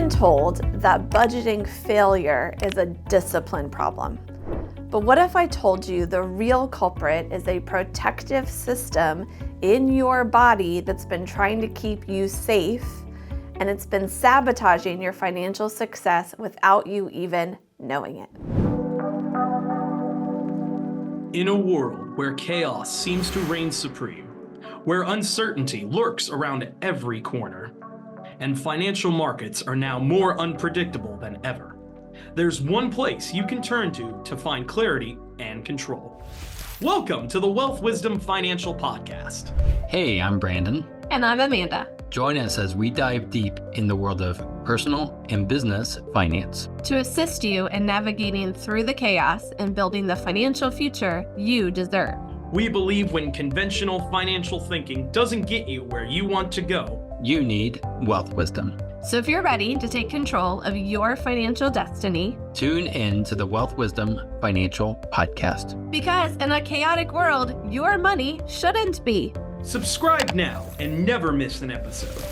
been told that budgeting failure is a discipline problem. But what if I told you the real culprit is a protective system in your body that's been trying to keep you safe, and it's been sabotaging your financial success without you even knowing it? In a world where chaos seems to reign supreme, where uncertainty lurks around every corner, and financial markets are now more unpredictable than ever, there's one place you can turn to find clarity and control. Welcome to the Wealth Wisdom Financial Podcast. Hey, I'm Brandon. And I'm Amanda. Join us as we dive deep in the world of personal and business finance to assist you in navigating through the chaos and building the financial future you deserve. We believe when conventional financial thinking doesn't get you where you want to go, you need wealth wisdom. So if you're ready to take control of your financial destiny, tune in to the Wealth Wisdom Financial Podcast. Because in a chaotic world, your money shouldn't be. Subscribe now and never miss an episode.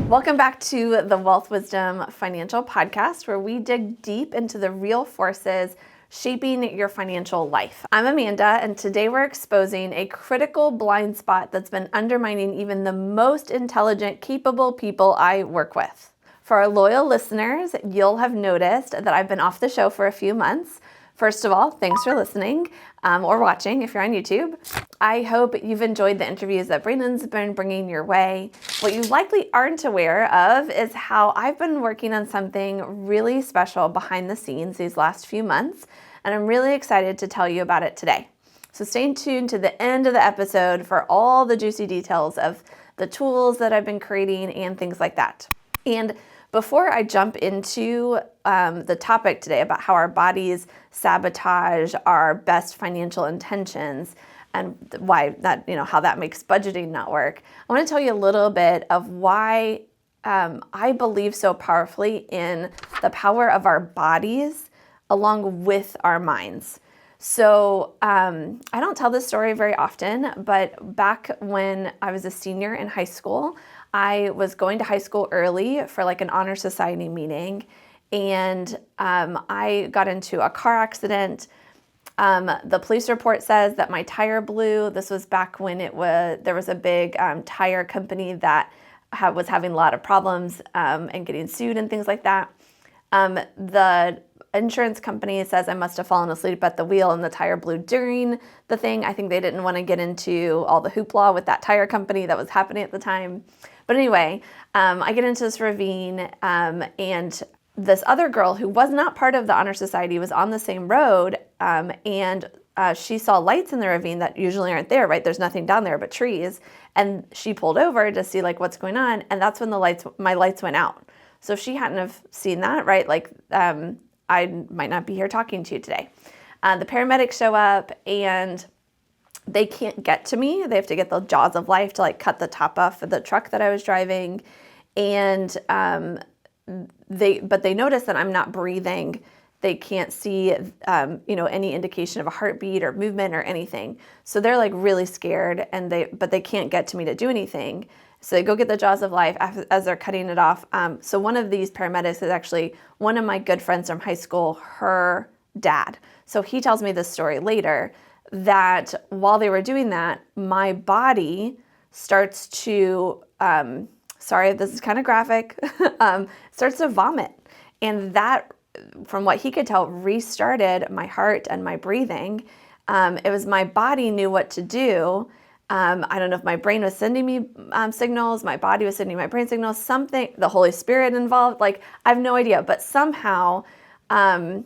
Welcome back to the Wealth Wisdom Financial Podcast, where we dig deep into the real forces shaping your financial life. I'm Amanda, and today we're exposing a critical blind spot that's been undermining even the most intelligent, capable people I work with. For our loyal listeners, you'll have noticed that I've been off the show for a few months. First of all, thanks for listening or watching if you're on YouTube. I hope you've enjoyed the interviews that Brandon's been bringing your way. What you likely aren't aware of is how I've been working on something really special behind the scenes these last few months, and I'm really excited to tell you about it today. So stay tuned to the end of the episode for all the juicy details of the tools that I've been creating and things like that. And before I jump into the topic today about how our bodies sabotage our best financial intentions and why that, how that makes budgeting not work, I want to tell you a little bit of why I believe so powerfully in the power of our bodies along with our minds. So I don't tell this story very often, but back when I was a senior in high school, I was going to high school early for like an honor society meeting, and I got into a car accident. The police report says that my tire blew. This was back when there was a big tire company that was having a lot of problems and getting sued and things like that. The insurance company says I must have fallen asleep at the wheel and the tire blew during the thing. I think they didn't want to get into all the hoopla with that tire company that was happening at the time. But anyway, I get into this ravine, and this other girl who was not part of the Honor Society was on the same road, and she saw lights in the ravine that usually aren't there, right? There's nothing down there but trees. And she pulled over to see like what's going on, and that's when my lights went out. So if she hadn't have seen that, right, I might not be here talking to you today. The paramedics show up, and they can't get to me. They have to get the jaws of life to cut the top off of the truck that I was driving. And they notice that I'm not breathing. They can't see, any indication of a heartbeat or movement or anything. So they're really scared, but they can't get to me to do anything. So they go get the jaws of life as they're cutting it off. So one of these paramedics is actually one of my good friends from high school, her dad. So he tells me this story later, that while they were doing that, my body starts to, sorry, this is kind of graphic, starts to vomit. And that, from what he could tell, restarted my heart and my breathing. It was my body knew what to do. I don't know if my brain was sending me signals, my body was sending my brain signals, something, the Holy Spirit involved, I have no idea. But somehow I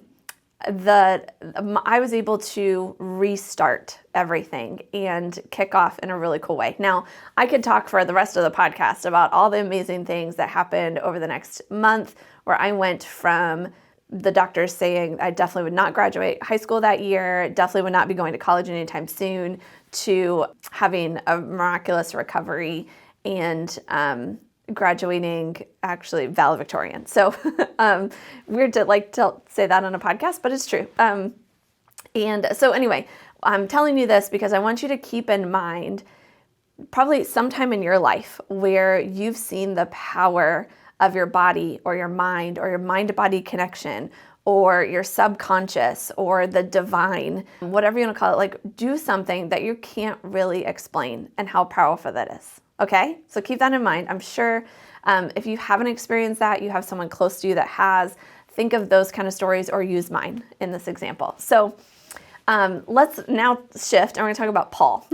was able to restart everything and kick off in a really cool way. Now, I could talk for the rest of the podcast about all the amazing things that happened over the next month, where I went from the doctors saying I definitely would not graduate high school that year, definitely would not be going to college anytime soon, to having a miraculous recovery and graduating actually valedictorian. So weird to say that on a podcast, but it's true. And so anyway, I'm telling you this because I want you to keep in mind probably sometime in your life where you've seen the power of your body or your mind-body connection, or your subconscious or the divine, whatever you want to call it. Like, do something that you can't really explain and how powerful that is. Okay? So keep that in mind. I'm sure if you haven't experienced that, you have someone close to you that has. Think of those kind of stories or use mine in this example. So let's now shift and we're going to talk about Paul.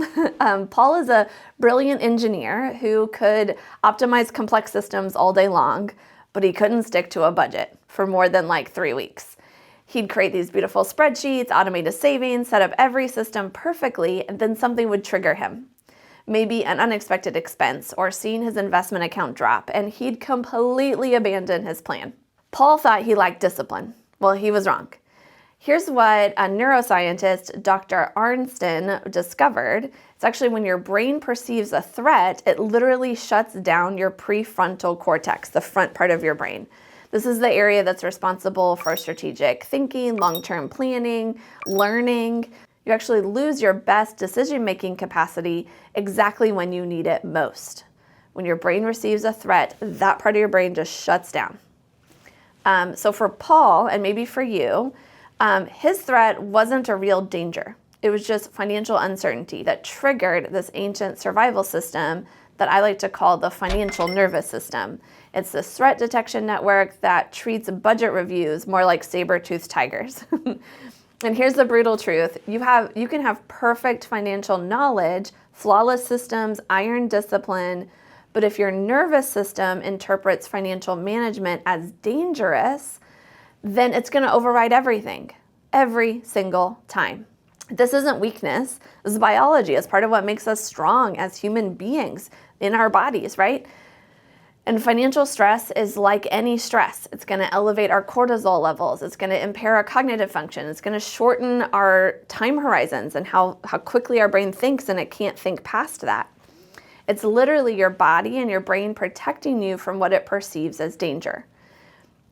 Paul is a brilliant engineer who could optimize complex systems all day long, but he couldn't stick to a budget for more than like 3 weeks. He'd create these beautiful spreadsheets, automate his savings, set up every system perfectly, and then something would trigger him. Maybe an unexpected expense or seeing his investment account drop, and he'd completely abandon his plan. Paul thought he lacked discipline. Well, he was wrong. Here's what a neuroscientist, Dr. Arnsten, discovered. It's actually when your brain perceives a threat, it literally shuts down your prefrontal cortex, the front part of your brain. This is the area that's responsible for strategic thinking, long-term planning, learning. You actually lose your best decision-making capacity exactly when you need it most. When your brain receives a threat, that part of your brain just shuts down. So for Paul, and maybe for you, his threat wasn't a real danger. It was just financial uncertainty that triggered this ancient survival system that I like to call the financial nervous system. It's this threat detection network that treats budget reviews more like saber-toothed tigers. And here's the brutal truth. You can have perfect financial knowledge, flawless systems, iron discipline, but if your nervous system interprets financial management as dangerous, then it's going to override everything, every single time. This isn't weakness. This is biology. It's part of what makes us strong as human beings in our bodies, right? And financial stress is like any stress. It's going to elevate our cortisol levels. It's going to impair our cognitive function. It's going to shorten our time horizons and how quickly our brain thinks, and it can't think past that. It's literally your body and your brain protecting you from what it perceives as danger.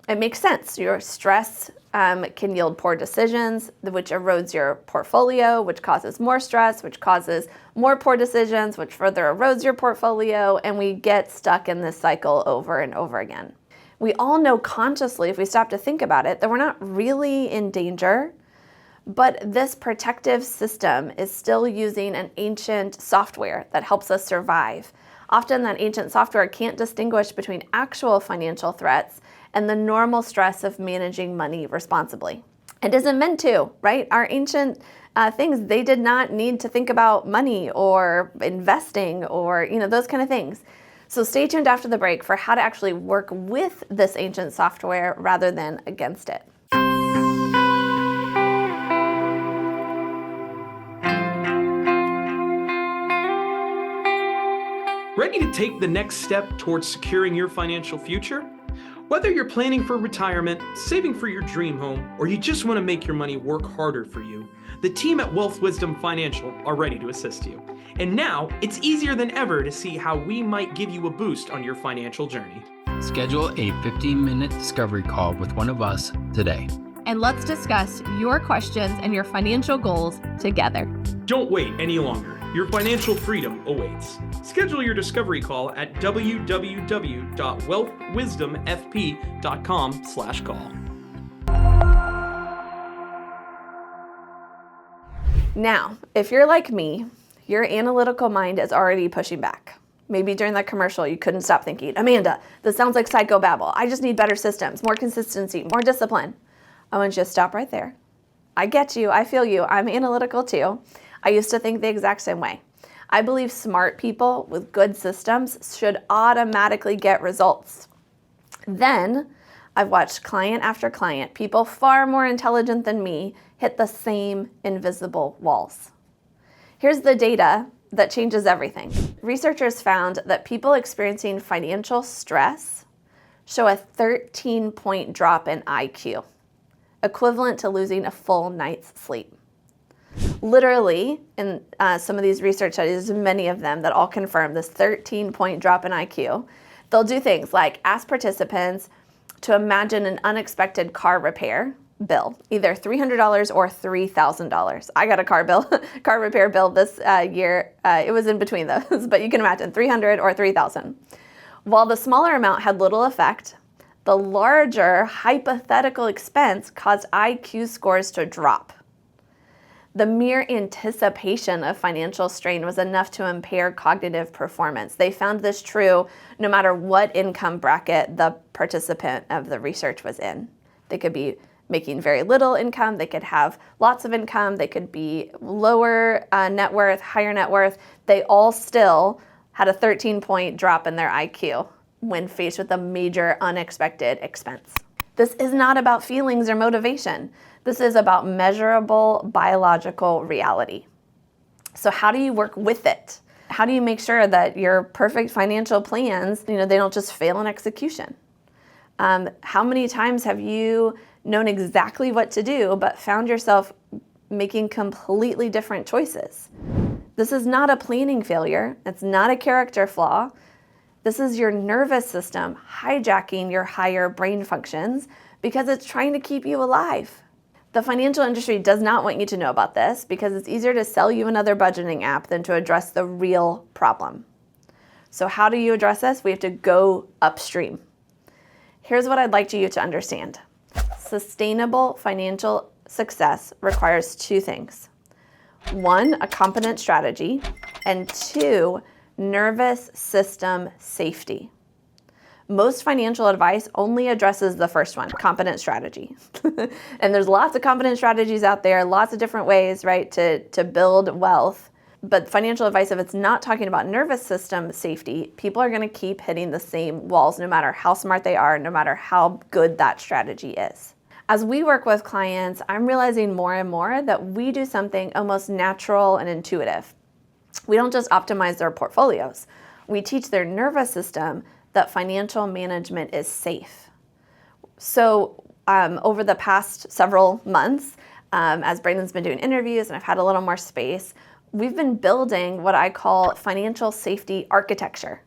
It makes sense. Your stress can yield poor decisions, which erodes your portfolio, which causes more stress, which causes more poor decisions, which further erodes your portfolio, and we get stuck in this cycle over and over again. We all know consciously, if we stop to think about it, that we're not really in danger, but this protective system is still using an ancient software that helps us survive. Often that ancient software can't distinguish between actual financial threats and the normal stress of managing money responsibly. It isn't meant to, right? Our ancient things, they did not need to think about money or investing or, those kind of things. So stay tuned after the break for how to actually work with this ancient software rather than against it. Ready to take the next step towards securing your financial future? Whether you're planning for retirement, saving for your dream home, or you just want to make your money work harder for you, the team at Wealth Wisdom Financial are ready to assist you. And now, it's easier than ever to see how we might give you a boost on your financial journey. Schedule a 15-minute discovery call with one of us today. And let's discuss your questions and your financial goals together. Don't wait any longer. Your financial freedom awaits. Schedule your discovery call at www.wealthwisdomfp.com/call. Now, if you're like me, your analytical mind is already pushing back. Maybe during that commercial, you couldn't stop thinking, Amanda, this sounds like psychobabble. I just need better systems, more consistency, more discipline. I want you to stop right there. I get you. I feel you. I'm analytical too. I used to think the exact same way. I believe smart people with good systems should automatically get results. Then I've watched client after client, people far more intelligent than me, hit the same invisible walls. Here's the data that changes everything. Researchers found that people experiencing financial stress show a 13-point drop in IQ, equivalent to losing a full night's sleep. Literally, in some of these research studies, many of them that all confirm this 13-point drop in IQ, they'll do things like ask participants to imagine an unexpected car repair bill, either $300 or $3,000. I got a car repair bill this year. It was in between those, but you can imagine $300 or $3,000. While the smaller amount had little effect, the larger hypothetical expense caused IQ scores to drop. The mere anticipation of financial strain was enough to impair cognitive performance. They found this true no matter what income bracket the participant of the research was in. They could be making very little income, they could have lots of income, they could be lower net worth, higher net worth. They all still had a 13-point drop in their IQ when faced with a major unexpected expense. This is not about feelings or motivation. This is about measurable biological reality. So how do you work with it? How do you make sure that your perfect financial plans, they don't just fail in execution? How many times have you known exactly what to do, but found yourself making completely different choices? This is not a planning failure. It's not a character flaw. This is your nervous system hijacking your higher brain functions because it's trying to keep you alive. The financial industry does not want you to know about this because it's easier to sell you another budgeting app than to address the real problem. So how do you address this? We have to go upstream. Here's what I'd like you to understand. Sustainable financial success requires two things. One, a competent strategy, and two, nervous system safety. Most financial advice only addresses the first one, competent strategy. And there's lots of competent strategies out there, lots of different ways, right, to build wealth. But financial advice, if it's not talking about nervous system safety, people are going to keep hitting the same walls no matter how smart they are, no matter how good that strategy is. As we work with clients, I'm realizing more and more that we do something almost natural and intuitive. We don't just optimize their portfolios. We teach their nervous system that financial management is safe. So over the past several months, as Brandon's been doing interviews and I've had a little more space, we've been building what I call financial safety architecture.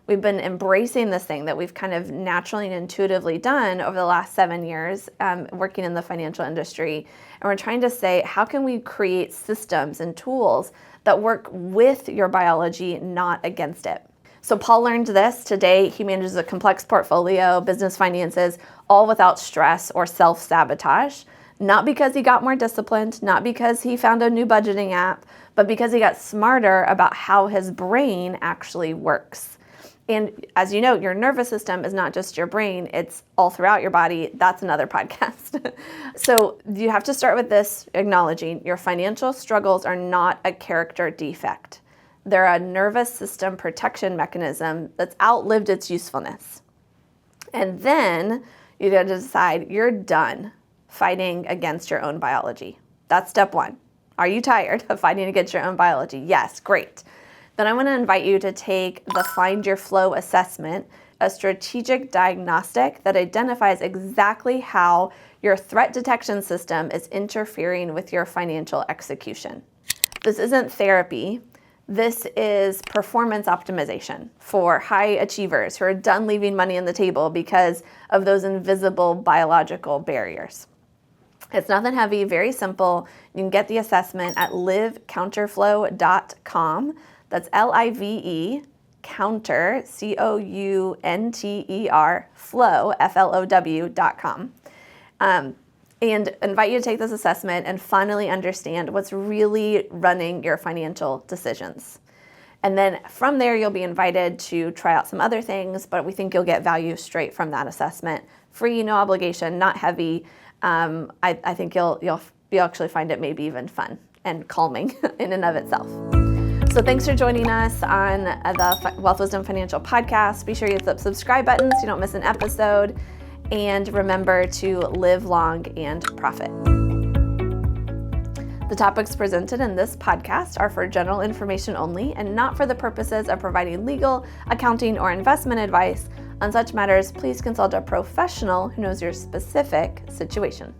We've been embracing this thing that we've kind of naturally and intuitively done over the last 7 years working in the financial industry. And we're trying to say, how can we create systems and tools that work with your biology, not against it? So Paul learned this today. He manages a complex portfolio, business finances, all without stress or self-sabotage. Not because he got more disciplined, not because he found a new budgeting app, but because he got smarter about how his brain actually works. And as you know, your nervous system is not just your brain, it's all throughout your body. That's another podcast. So you have to start with this, acknowledging your financial struggles are not a character defect. They're a nervous system protection mechanism that's outlived its usefulness. And then you got to decide you're done fighting against your own biology. That's step one. Are you tired of fighting against your own biology? Yes, great. Then I want to invite you to take the Find Your Flow assessment, a strategic diagnostic that identifies exactly how your threat detection system is interfering with your financial execution. This isn't therapy. This is performance optimization for high achievers who are done leaving money on the table because of those invisible biological barriers. It's nothing heavy, very simple. You can get the assessment at livecounterflow.com. That's L-I-V-E, counter, C-O-U-N-T-E-R, flow, F-L-O-W.com. And invite you to take this assessment and finally understand what's really running your financial decisions. And then from there, you'll be invited to try out some other things, but we think you'll get value straight from that assessment. Free, no obligation, not heavy. I think you'll actually find it maybe even fun and calming in and of itself. So thanks for joining us on the Wealth Wisdom Financial Podcast. Be sure you hit the subscribe button so you don't miss an episode. And remember to live long and profit. The topics presented in this podcast are for general information only and not for the purposes of providing legal, accounting, or investment advice. On such matters, please consult a professional who knows your specific situation.